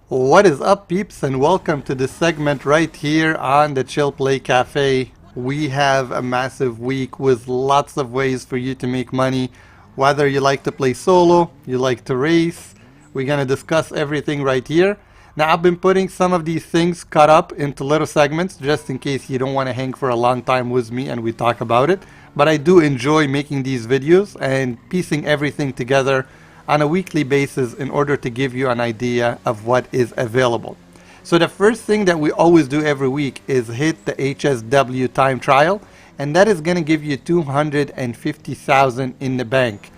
What is up, peeps, and welcome to this segment right here on the Chill Play Cafe. We have a massive week with lots of ways for you to make money. Whether you like to play solo, you like to race, we're gonna discuss everything right here. Now, I've been putting some of these things cut up into little segments just in case you don't want to hang for a long time with me and we talk about it. But I do enjoy making these videos and piecing everything together on a weekly basis in order to give you an idea of what is available. So the first thing that we always do every week is hit the HSW time trial, and that is going to give you 250,000 in the bank.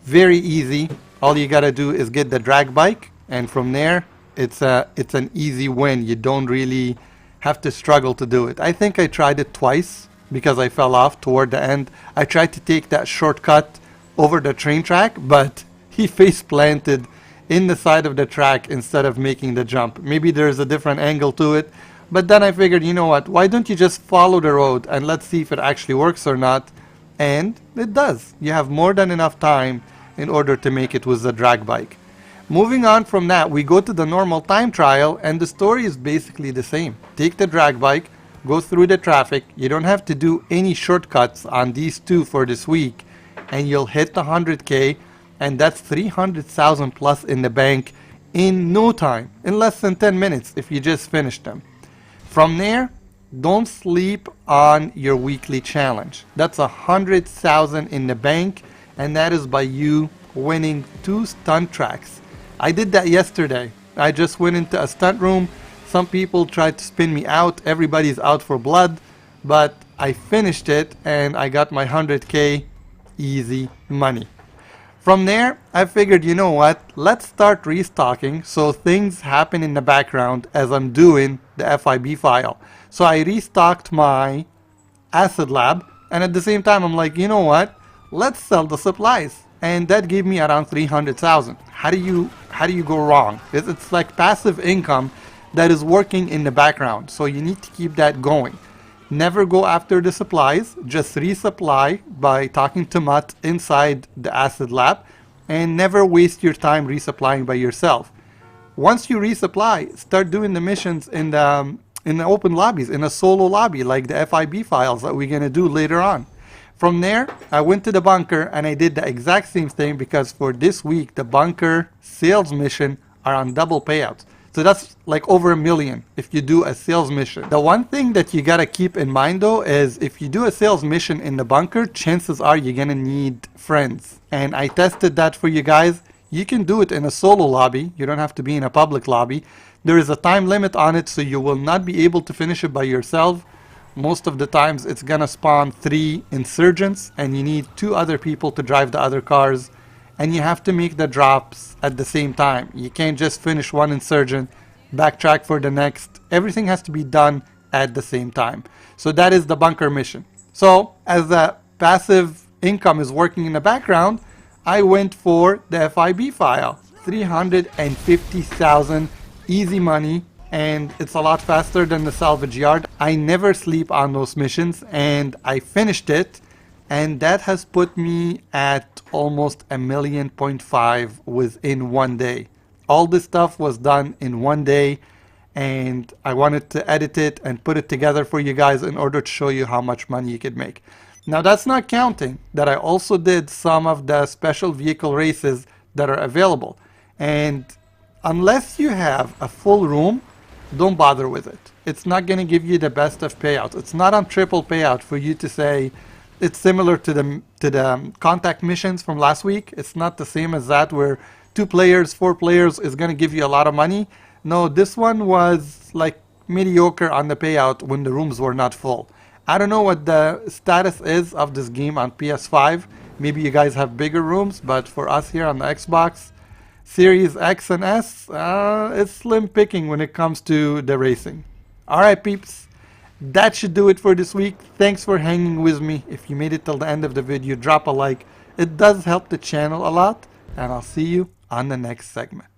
Very easy. All you got to do is get the drag bike, and from there it's an easy win. You don't really have to struggle to do it. I think I tried it twice because I fell off toward the end. I tried to take that shortcut over the train track, but he face planted in the side of the track instead of making the jump. Maybe there's a different angle to it, but then I figured, you know what, why don't you just follow the road and let's see if it actually works or not. And it does. You have more than enough time in order to make it with the drag bike. Moving on from that, we go to the normal time trial, and the story is basically the same. Take the drag bike, go through the traffic. You don't have to do any shortcuts on these two for this week, and you'll hit the 100K, and that's 300,000 plus in the bank in no time, in less than 10 minutes if you just finish them. From there, don't sleep on your weekly challenge. That's 100,000 in the bank, and that is by you winning 2 stunt tracks. I did that yesterday. I just went into a stunt room. Some people tried to spin me out. Everybody's out for blood, but I finished it and I got my 100K easy money. From there, I figured, you know what, let's start restocking so things happen in the background as I'm doing the FIB file. So I restocked my acid lab, and at the same time I'm like, you know what, let's sell the supplies. And that gave me around 300,000. How do you go wrong? It's like passive income that is working in the background. So you need to keep that going. Never go after the supplies, just resupply by talking to Mutt inside the acid lab, and never waste your time resupplying by yourself. Once you resupply, start doing the missions in the open lobbies, in a solo lobby like the FIB files that we're gonna do later on. From there, I went to the bunker and I did the exact same thing because for this week, the bunker sales mission are on double payouts. So that's like over $1 million if you do a sales mission. The one thing that you gotta keep in mind though is if you do a sales mission in the bunker, chances are you're gonna need friends. And I tested that for you guys. You can do it in a solo lobby. You don't have to be in a public lobby. There is a time limit on it, so you will not be able to finish it by yourself. Most of the times it's gonna spawn 3 insurgents and you need 2 other people to drive the other cars, and you have to make the drops at the same time. You can't just finish one insurgent, backtrack for the next. Everything has to be done at the same time. So that is the bunker mission. So as the passive income is working in the background, I went for the FIB file. 350,000 easy money, and it's a lot faster than the salvage yard. I never sleep on those missions, and I finished it, and that has put me at almost $1.5 million within one day. All this stuff was done in one day, and I wanted to edit it and put it together for you guys in order to show you how much money you could make. Now that's not counting that I also did some of the special vehicle races that are available, and unless you have a full room, don't bother with it. It's not going to give you the best of payouts. It's not on triple payout for you to say it's similar to the contact missions from last week. It's not the same as that where 2 players, 4 players is going to give you a lot of money. No, this one was like mediocre on the payout when the rooms were not full. I don't know what the status is of this game on PS5. Maybe you guys have bigger rooms, but for us here on the Xbox Series X and S, it's slim picking when it comes to the racing. Alright peeps, that should do it for this week. Thanks for hanging with me. If you made it till the end of the video, drop a like. It does help the channel a lot, and I'll see you on the next segment.